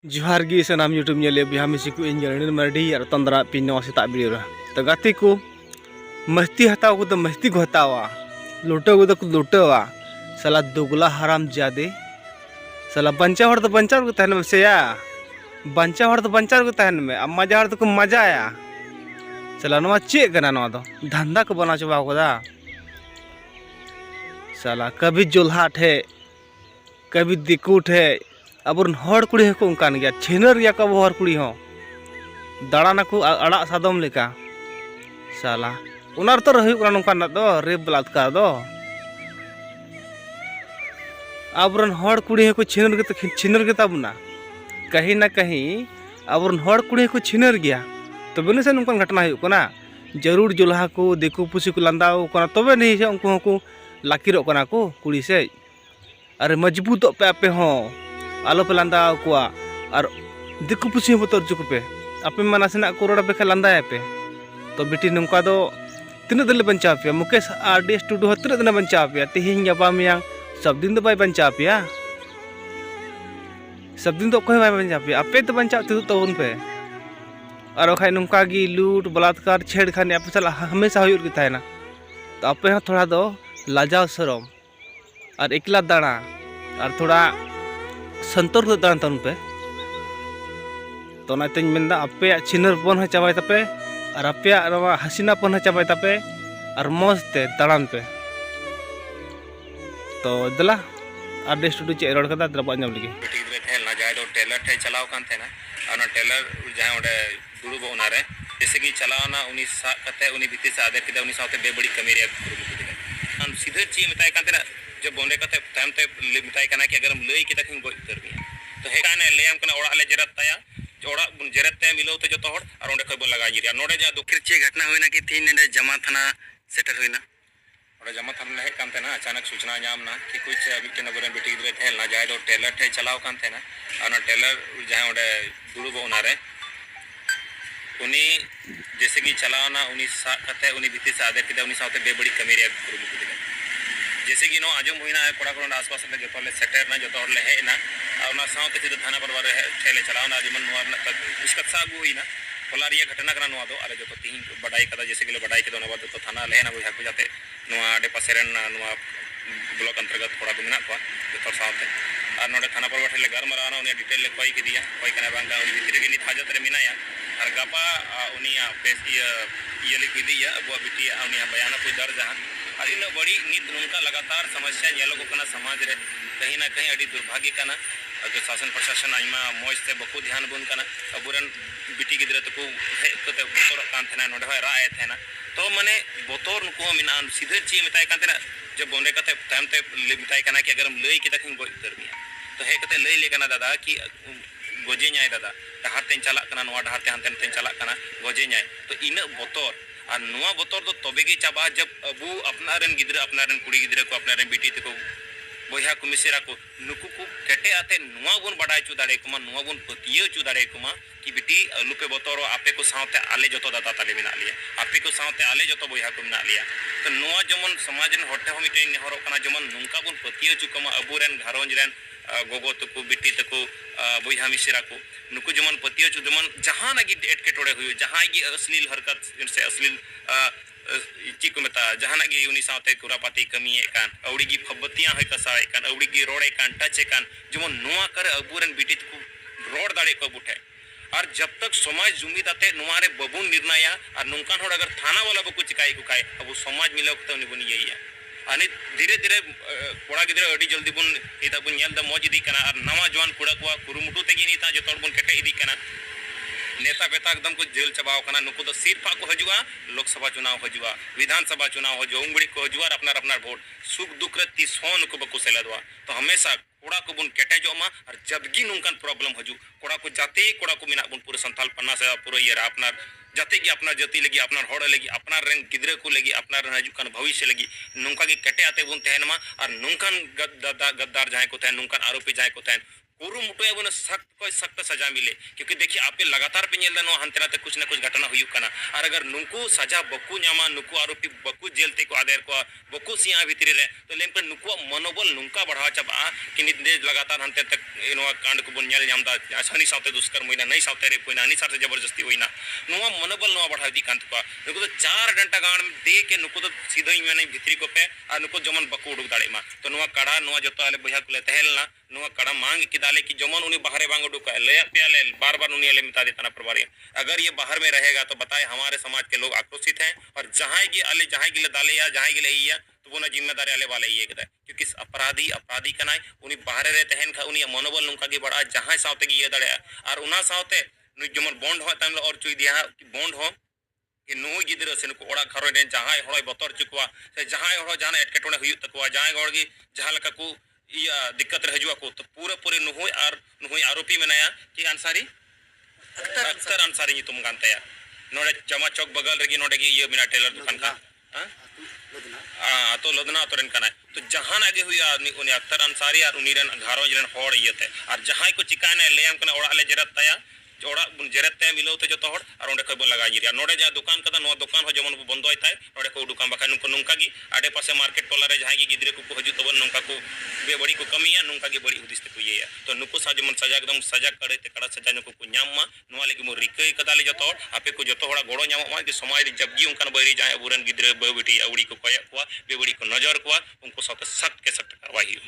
जोहार गी सनाम यूट्यूब नेले बिहा मिसी को इन जरनी मरडी और तंदरा पिनो सेता वीडियो तो गाते को मस्ती हताव को तो मस्ती को हतावा लुटो को तो लुटवा साला दुगला हराम जादे साला बंचा हर तो बंचा को तहन में से या बंचा हर तो बंचा को तहन में अब मजा हर तो को मजा आया साला नवा चे कना नवा दो धंधा को बना चुका होगा साला कभी जोल्हा ठे कभी दिकू ठे अब हर कुड़ी को उनकान गया छेनर गया कब हर कुड़ी हो दाड़ाना को अड़ा सादम लेका साला उनार तो रही नौकान दो रेप बलात्कार दो अब हर कुड़ी को छीनर के तबना कहीं ना कहीं अब हर कुड़ी को छीनर गया तो बिना से नौकान घटना होना जरूर जोल्हा को दिकू पुसी को लंदा तबे नहीं से उनको को लाकिर को कुड़ी से अरे मजबूत पे आपे हों आलो पे लंदा कुआ और दिकू पुसी बतर चुक पे आपे मनासेना कोरोड़ा पे लंदा पे तो बेटी नुका दो तीन दिन बचा पे मुकेश आरडीएस टुडू तीन दिन बचा पे तेहिं गबा मियां सब दिन तो बै बचा पे सब दिन तो कोई बै बचा पे आपे तो बचा तबन पे और खाई नुका गी लूट बलात्कार छेड़खानी आपे साला हमेशा हुई तहना तो आपे हाँ थोड़ा दो लाजाव शरम और एकला दाड़ा और थोड़ा संतोर दान तन पे तो आपे छिनरपन चाबाई तपे और आपे हसीनापन चाबाई तपे और मजते दाड़ान पे तो दला आरडीएस टुडू चे रोड कदा दला बात लगे जहाँ दो टेलर ठे चलाव कान थे ना और टेलर जहाँ ओडे दुड़ुब ओनारे जैसे कि चलावना उनी सा कते उनी भीतर से आदर किदा उनी साथे बेबड़ी कमी रे हम सीधे ची मिताय कान थे ना जब बोंडे कते टाइम ते मिताय काना कि अगर हम लई किदा खिन गोई उतर बिया तो हे काने ले हम कना ओड़ा ले जरत ताया जोड़ा जरत ते मिलो ते जो तोड़ और ओंडे खय बन लगा जिरिया नोडे जा दुखिर चे घटना होइना कि तीन ने जमा थाना सेटल होइना और जमा थाना हे कान थे ना अचानक सूचना नाम ना कि कुछ मिटन अगर बेटी गिदरे थे ना जाय दो टेलर ठे चलाव कान थे ना और टेलर जहाँ ओडे दुड़ुब ओनारे उनी जैसे कि चलावना उनी सा कते उनी भीतर से आदर किदा उनी साथे बेबड़ी कमी रे जैसे कि नो आजम हुईना है कोड़ा कोड़ा आसपास में जो ले सेटर ना जो ले है ना और ना साथ के थाना पर बारे ठेले चलावना जिमन नुआ ना इसका सागु हुई ना होला रिया घटना करा नुआ दो अरे जो तो तीन बड़ाई कदा जैसे कि बड़ाई के दोना बाद तो थाना ले ना बुझा को जाते नुआ आडे पासेरन नुआ ब्लॉक अंतर्गत कोड़ा को मिना को जो साथ और नोडे थाना पर बैठे घर मराना उन्हें डिटेल ले कोई दिया कोई कना बांगा उनी भीतर के नि हाजत रे मिनाया और गपा उनिया पेश ये लिख दिया अब बिटी उनिया बयान को दर्ज है और इन बड़ी नित नुका लगातार समस्या नेलो को समाज रे कहीं ना कहीं अड़ी दुर्भाग्य कना जो शासन प्रशासन आइमा मौज से बको ध्यान बुन कना अबुरन बिटी गिद्रे तो हे तो बोतर कान थना नोडे राय थना तो माने बोतर नुको मिना सीधे ची मिताय कान थना जब बोंडे कते टाइम ते मिताय कना कि अगर हम लई कि तखिन गोई उतर बिया तो हे कते लई ले कना दादा कि गोजे न्याय दादा डहार तेन चला कना नोआ डहार ते हंतेन तेन चला कना गोजे न्याय तो इन बोतर और नुआ बोतर तो तबे गी चाबा जब अबू अपनारन गिद्रे अपनारन कुड़ी गिद्रे को अपनारन बेटी तको बोया को मिसेरा को नुकु को केटे आते नुआ गुन बड़ाई चु दाड़े कुमा नुआ गुन पतिये चु दाड़े कुमा कि बेटी लुपे बोतरो आपे को साथे आले जतो दाता ताले मिना लिया आपे को साथे आले जतो बोया को मिना लिया तो नुआ जमन समाज न होटे हो मिटे नेहरो कना जमन नुंका गुन पतिये चु कुमा अबुरन घरोंज रेन गोगो तको बेटी तको बोया मिसेरा को नुकु जमन पतिये चु जमन जहां लगी एटके टोड़े हुई जहां की अश्लील हरकत से अश्लील ची को मता जहां गे उनी साथे कुरापाती कमी कान औड़ी गी फबतिया है कसाए कान औड़ी गी रोड़े कान टचे कान जेमन नुआ कर अबुरन बिटित को रोड दाड़े को बुठे और जब तक समाज जुमिद आते नुआ रे बबुन निर्णय और नुंकान होड़ अगर थाना वाला बको चिकाई को खाए अब समाज मिलो तो निबुन यही अनि धीरे धीरे कोड़ा गिद्रे अडी जल्दी बुन इता बुन नेल द मौज इदी कना और नवा जवान कोड़ा को कुरुमुटु तेगी नीता जो तोड़ बुन केटे इदी कना नेता पेता एकदम कुछ जेल चबाव कना नुकु तो सिरफा को हजुआ लोकसभा चुनाव हजुआ विधानसभा चुनाव हजुआ उंगड़ी को हजुआ अपना अपना वोट सुख दुख रत्ती सोन को बको सेलदवा तो हमेशा कोड़ा को बुन केटे जोमा और जबगी नुंकन प्रॉब्लम हजु कोड़ा को जाते कोड़ा को मिना बुन पूरे संथाल पन्ना से पूरे ये अपना जाते की अपना जाति लगी अपना होड़ लगी अपना रंग गिद्रे को लगी अपना हजुकन भविष्य लगी नुंका के केटे आते बुन तहनमा और नुंकन गद्दार जाए को तहन नुंकन आरोपी जाए को तहन कुरुमुटुया बन सख्त सजा मिले क्योंकि देखिए आप लगातार पे नेल नो हंते नाते कुछ ना कुछ घटना हुई कना और अगर नुकु सजा बकु न्यामा नुकु आरोपी बकु जेलते को आदेर को बकु सिया भितरी रे तो लेमpe नुकु मनोबल नुका बढ़ा चाबा कि निदे लगातार हंते तक नो कांड को बन नेल न्यामदा आसानी साथे दुष्कर्म होइना नहीं साथे रे कोइना नहीं साथे जबरदस्ती होइना नुवा मनोबल नुवा बढ़ा दी कांत को नुकु तो 4 घंटा गान में दे के नुकु तो सीधा ही मैंने भितरी को पे और नुकु जमन बकु उडुक दाड़े मा तो नुवा कड़ा नुवा जतो आले बया कुले तहेलना नुवा कड़ा मांग किदाले कि जमन उनी बाहर बांग उडुक ले पे बार बार उनी ले मिता देता प्रभारी अगर ये बाहर में रहेगा तो बताए हमारे समाज के लोग आक्रोशित हैं और जहां की दाले या जहां की ले तो वो ना जिम्मेदारी आले वाले ये कहता है क्योंकि अपराधी का नाय उनी बाहर रहते हैं खा उनी मनोबल नुका की बड़ा जहां सावते की ये दड़े और उना सावते जमन बॉन्ड हो तम और चुई दिया बॉन्ड हो कि नुई गिद्र से नुको ओड़ा घर रे जहां हड़य बतर चुकवा से जहां हड़ जहां एटकेटोने हुई तकवा जहां हड़ की जहां लका को या दिक्कत रह जुआ को तो पूरे नुहुई आरोपी में कि अंसारी अख्तर अंसारी तुम गानते या नोडे जमा चौक बगल रगी नोडे की ये बिना टेलर दुकान का तो लोदना तो रन कना तो जहां आगे हुई आदमी उन्हें अख्तर अंसारी और उनीरन घारो जरन होड़ येते और जहां को चिकाने लेम कना ओड़ा ले जरत तया जोड़ा जरते मिलौते जो हड़ और ओंडे खबर लगा जिरिया नोडे जा दुकान कदा नो दुकान हो जमन बंदो आइताय नोडे को दुकान बाका नुको नुंका की आडे पासे मार्केट टोला रे जहां की गिद्रे को हजू तबन नुंका को बेबड़ी को कमिया नुंका की बड़ी उदिस को ये तो नुको सा जमन सजा एकदम सजा करे ते कड़ा सजा नुको को न्याम मा नुवा लेके मो रिकई कदाले जो हड़ आपे को जो हड़ा गोड़ो न्याम मा कि समाज रे जबगी उनका बड़ी जाए बुरन गिद्रे बेबड़ी औड़ी को कया को बेबड़ी को नजर को उनको साथ सख्त के सख्त कार्रवाई